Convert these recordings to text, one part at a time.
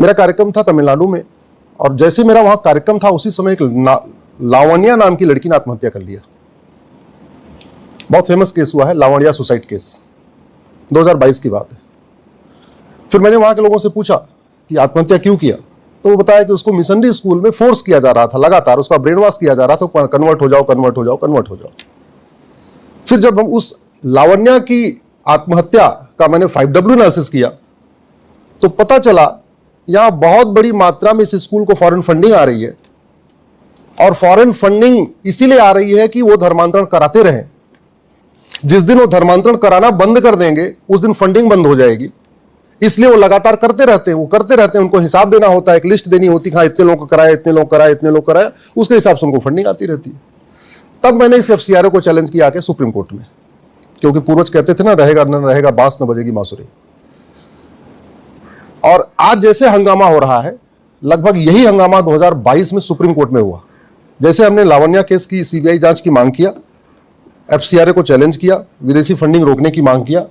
मेरा कार्यक्रम था तमिलनाडु में, और जैसे मेरा वहां कार्यक्रम था उसी समय एक लावण्या नाम की लड़की ने आत्महत्या कर लिया। बहुत फेमस केस हुआ है, लावण्या सुसाइड केस, 2022 की बात है। फिर मैंने वहां के लोगों से पूछा कि आत्महत्या क्यों किया, तो वो बताया कि उसको मिशनरी स्कूल में फोर्स किया जा रहा था, लगातार उसका ब्रेन वॉश किया जा रहा था, कन्वर्ट हो जाओ, कन्वर्ट हो जाओ, कन्वर्ट हो जाओ। फिर जब हम उस लावण्या की आत्महत्या का मैंने 5W एनालिसिस किया तो पता चला यहां बहुत बड़ी मात्रा में इस स्कूल को फॉरेन फंडिंग आ रही है, और फॉरेन फंडिंग इसीलिए आ रही है कि वो धर्मांतरण कराते रहें। जिस दिन वो धर्मांतरण कराना बंद कर देंगे उस दिन फंडिंग बंद हो जाएगी, इसलिए वो लगातार करते रहते हैं, वो करते रहते हैं। उनको हिसाब देना होता है, एक लिस्ट देनी होती है, हाँ इतने लोग को कराया, इतने लोग कराए, इतने लोग कराए, उसके हिसाब से उनको फंडिंग आती रहती है। तब मैंने इस FCRA को चैलेंज किया आके सुप्रीम कोर्ट में, क्योंकि पूर्वज कहते थे ना, रहेगा न रहेगा बांस न बजेगी बांसुरी। और आज जैसे हंगामा हो रहा है, लगभग यही हंगामा 2022 में सुप्रीम कोर्ट में हुआ। जैसे हमने लावण्या केस की CBI जांच की मांग किया, FCRA को चैलेंज किया, विदेशी फंडिंग रोकने की मांग किया,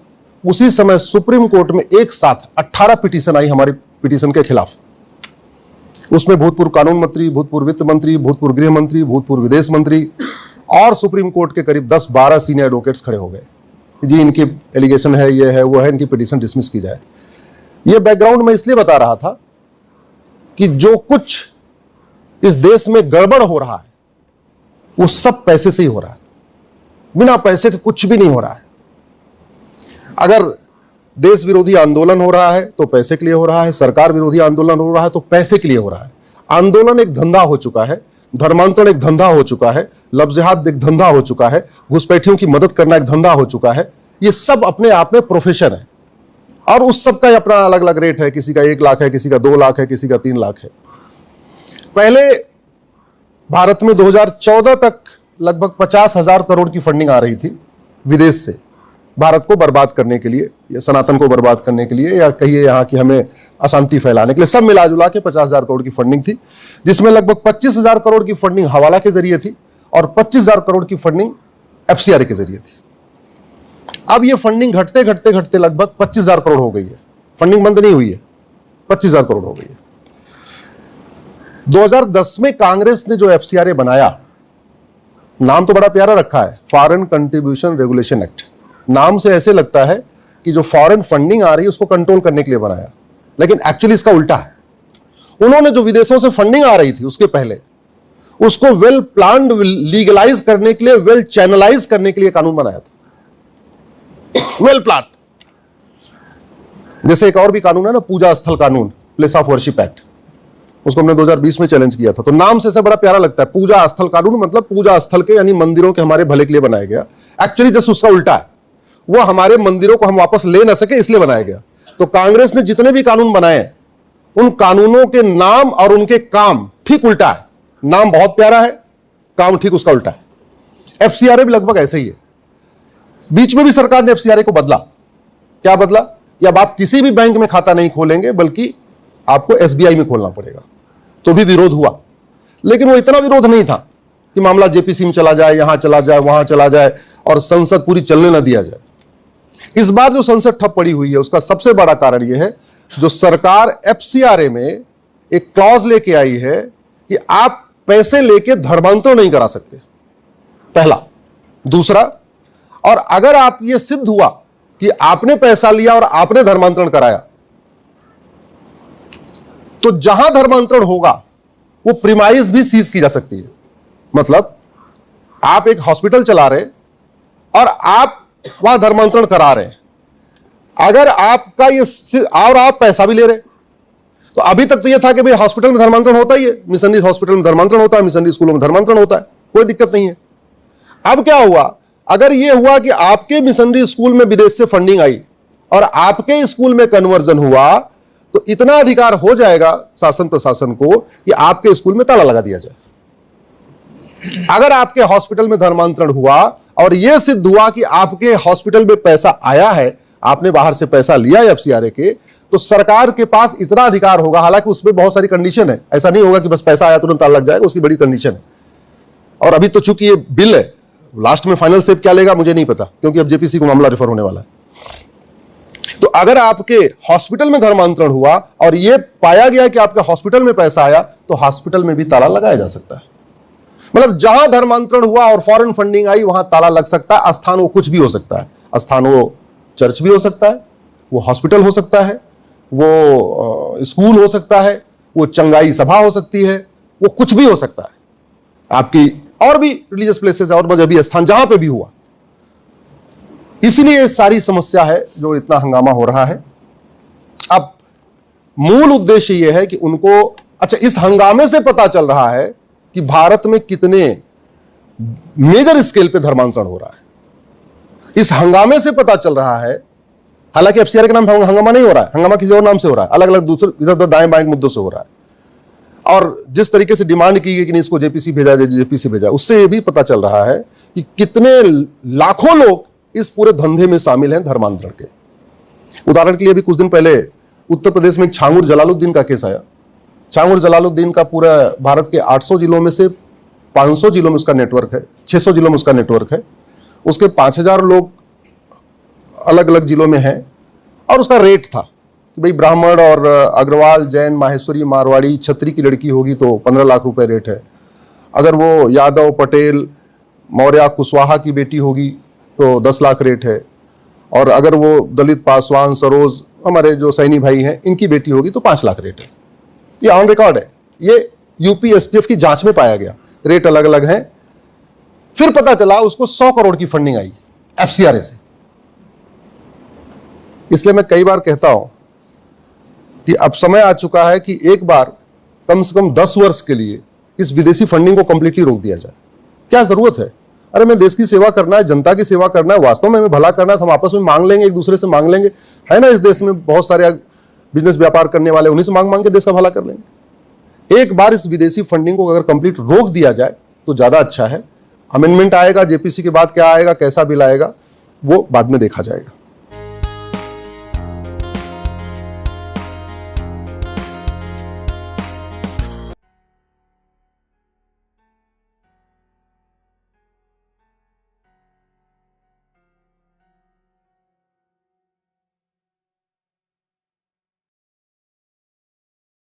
उसी समय सुप्रीम कोर्ट में एक साथ 18 पिटीशन आई हमारी पिटीशन के खिलाफ। उसमें भूतपूर्व कानून मंत्री, भूतपूर्व वित्त मंत्री, भूतपूर्व गृह मंत्री, भूतपूर्व विदेश मंत्री और सुप्रीम कोर्ट के करीब 10-12 सीनियर एडवोकेट्स खड़े हो गए, जी इनकी एलिगेशन है, ये है, वो है, इनकी पिटीशन डिसमिस की जाए। ये बैकग्राउंड मैं इसलिए बता रहा था कि जो कुछ इस देश में गड़बड़ हो रहा है वो सब पैसे से ही हो रहा है, बिना पैसे के कुछ भी नहीं हो रहा है। अगर देश विरोधी आंदोलन हो रहा है तो पैसे के लिए हो रहा है, सरकार विरोधी आंदोलन हो रहा है तो पैसे के लिए हो रहा है। आंदोलन एक धंधा हो चुका है, धर्मांतरण एक धंधा हो चुका है, लफ्ज़-ए-जिहाद एक धंधा हो चुका है, घुसपैठियों की मदद करना एक धंधा हो चुका है। ये सब अपने आप में प्रोफेशन है, और उस सब का अपना अलग अलग रेट है, किसी का 1 लाख है, किसी का 2 लाख है, किसी का 3 लाख है। पहले भारत में 2014 तक लगभग 50,000 करोड़ की फंडिंग आ रही थी विदेश से, भारत को बर्बाद करने के लिए, या सनातन को बर्बाद करने के लिए, या कहिए यहाँ की हमें अशांति फैलाने के लिए, सब मिला जुला के 50,000 करोड़ की फंडिंग थी, जिसमें लगभग 25,000 करोड़ की फंडिंग हवाला के जरिए थी और 25,000 करोड़ की फंडिंग FCRA के जरिए थी। अब ये फंडिंग घटते घटते घटते लगभग 25,000 करोड़ हो गई है। फंडिंग बंद नहीं हुई है, 25,000 करोड़ हो गई है। 2010 में कांग्रेस ने जो FCRA बनाया, नाम तो बड़ा प्यारा रखा है, फॉरेन कंट्रीब्यूशन रेगुलेशन एक्ट। नाम से ऐसे लगता है कि जो फॉरेन फंडिंग आ रही है उसको कंट्रोल करने के लिए बनाया, लेकिन एक्चुअली इसका उल्टा है। उन्होंने जो विदेशों से फंडिंग आ रही थी उसके पहले उसको वेल प्लान्ड लीगलाइज करने के लिए, वेल चैनलाइज करने के लिए कानून बनाया था, वेल प्लान। जैसे एक और भी कानून है ना, पूजा स्थल कानून, प्लेस ऑफ वर्शिप एक्ट, उसको हमने 2020 में चैलेंज किया था। तो नाम से बड़ा प्यारा लगता है, पूजा स्थल कानून, मतलब पूजा स्थल के यानी मंदिरों के हमारे भले के लिए बनाया गया। एक्चुअली जस्ट उसका उल्टा है, वो हमारे मंदिरों को हम वापस ले ना सके इसलिए बनाया गया। तो कांग्रेस ने जितने भी कानून बनाए, उन कानूनों के नाम और उनके काम ठीक उल्टा है। नाम बहुत प्यारा है, काम ठीक उसका उल्टा है। FCRA भी लगभग ऐसे ही है। बीच में भी सरकार ने FCRA को बदला। क्या बदला? कि अब आप किसी भी बैंक में खाता नहीं खोलेंगे, बल्कि आपको SBI में खोलना पड़ेगा। तो भी विरोध हुआ, लेकिन वो इतना विरोध नहीं था कि मामला JPC में चला जाए, यहां चला जाए, वहां चला जाए और संसद पूरी चलने ना दिया जाए। इस बार जो संसद ठप पड़ी हुई है उसका सबसे बड़ा कारण यह है, जो सरकार FCRA में एक क्लॉज लेके आई है कि आप पैसे लेके धर्मांतरण नहीं करा सकते, पहला। दूसरा, और अगर आप ये सिद्ध हुआ कि आपने पैसा लिया और आपने धर्मांतरण कराया, तो जहां धर्मांतरण होगा वो प्रीमाइस भी सीज की जा सकती है। मतलब आप एक हॉस्पिटल चला रहे और आप वहां धर्मांतरण करा रहे हैं, अगर आपका ये और आप पैसा भी ले रहे, तो अभी तक तो ये था कि भाई हॉस्पिटल में धर्मांतरण होता ही है, मिशनरी हॉस्पिटल में धर्मांतरण होता है, मिशनरी स्कूलों में धर्मांतरण होता है, कोई दिक्कत नहीं है। अब क्या हुआ, अगर ये हुआ कि आपके मिशनरी स्कूल में विदेश से फंडिंग आई और आपके स्कूल में कन्वर्जन हुआ, तो इतना अधिकार हो जाएगा शासन प्रशासन को कि आपके स्कूल में ताला लगा दिया जाए। अगर आपके हॉस्पिटल में धर्मांतरण हुआ और यह सिद्ध हुआ कि आपके हॉस्पिटल में पैसा आया है, आपने बाहर से पैसा लिया है FCRA के, तो सरकार के पास इतना अधिकार होगा। हालांकि उसमें बहुत सारी कंडीशन है, ऐसा नहीं होगा कि बस पैसा आया तुरंत ताला लग जाएगा, उसकी बड़ी कंडीशन है। और अभी तो चूंकि ये बिल है, लास्ट में फाइनल स्टेप क्या लेगा मुझे नहीं पता, क्योंकि अब JPC को मामला रेफर होने वाला है। तो अगर आपके हॉस्पिटल में धर्मांतरण हुआ और यह पाया गया कि आपके हॉस्पिटल में पैसा आया, तो हॉस्पिटल में भी ताला लगाया जा सकता है। मतलब जहां धर्मांतरण हुआ और फॉरेन फंडिंग आई वहां ताला लग सकता है। स्थान वो कुछ भी हो सकता है। स्थान वो चर्च भी हो सकता है, वो हॉस्पिटल हो सकता है, वो स्कूल हो सकता है, वो चंगाई सभा हो सकती है, वो कुछ भी हो सकता है। आपकी और भी रिलीजियस प्लेसेस और मजहबी स्थान जहां पे भी हुआ। इसलिए सारी समस्या है जो इतना हंगामा हो रहा है। अब मूल उद्देश्य यह है कि उनको, अच्छा, इस हंगामे से पता चल रहा है कि भारत में कितने मेजर स्केल पे धर्मांतरण हो रहा है। इस हंगामे से पता चल रहा है, हालांकि एफसीआर के नाम हंगामा नहीं हो रहा है, हंगामा किसी और नाम से हो रहा है, अलग अलग दूसरे इधर उधर दाएं बाएं मुद्दों से हो रहा है। और जिस तरीके से डिमांड की गई कि नहीं इसको जेपीसी भेजा जाए, जेपीसी भेजा, उससे यह भी पता चल रहा है कि कितने लाखों लोग इस पूरे धंधे में शामिल हैं धर्मांतरण के। उदाहरण के लिए, अभी कुछ दिन पहले उत्तर प्रदेश में छांगुर जलालुद्दीन का केस आया। छांगुर जलालुद्दीन का पूरा भारत के 800 जिलों में से 500 जिलों में उसका नेटवर्क है, 600 जिलों में उसका नेटवर्क है। उसके 5000 लोग अलग अलग जिलों में हैं। और उसका रेट था कि भाई ब्राह्मण और अग्रवाल, जैन, माहेश्वरी, मारवाड़ी, छत्री की लड़की होगी तो 15 लाख रुपए रेट है। अगर वो यादव, पटेल, मौर्य, कुशवाहा की बेटी होगी तो 10 लाख रेट है। और अगर वो दलित, पासवान, सरोज, हमारे जो सैनी भाई हैं, इनकी बेटी होगी तो 5 लाख रेट है। ये ऑन रिकॉर्ड है, ये यूपी एसटीएफ की जांच में पाया गया। रेट अलग अलग हैं। फिर पता चला उसको 100 करोड़ की फंडिंग आई एफसीआरए से। इसलिए मैं कई बार कहता हूं कि अब समय आ चुका है कि एक बार कम से कम 10 वर्ष के लिए इस विदेशी फंडिंग को कंप्लीटली रोक दिया जाए। क्या जरूरत है? अरे मैं देश की सेवा करना है, जनता की सेवा करना है, वास्तव में हमें भला करना है तो हम आपस में मांग लेंगे, एक दूसरे से मांग लेंगे। है ना, इस देश में बहुत सारे बिजनेस व्यापार करने वाले, उन्हीं से मांग मांग के देश का भला कर लेंगे। एक बार इस विदेशी फंडिंग को अगर कंप्लीट रोक दिया जाए तो ज्यादा अच्छा है। अमेंडमेंट आएगा, जेपीसी के बाद क्या आएगा, कैसा बिल आएगा, वो बाद में देखा जाएगा।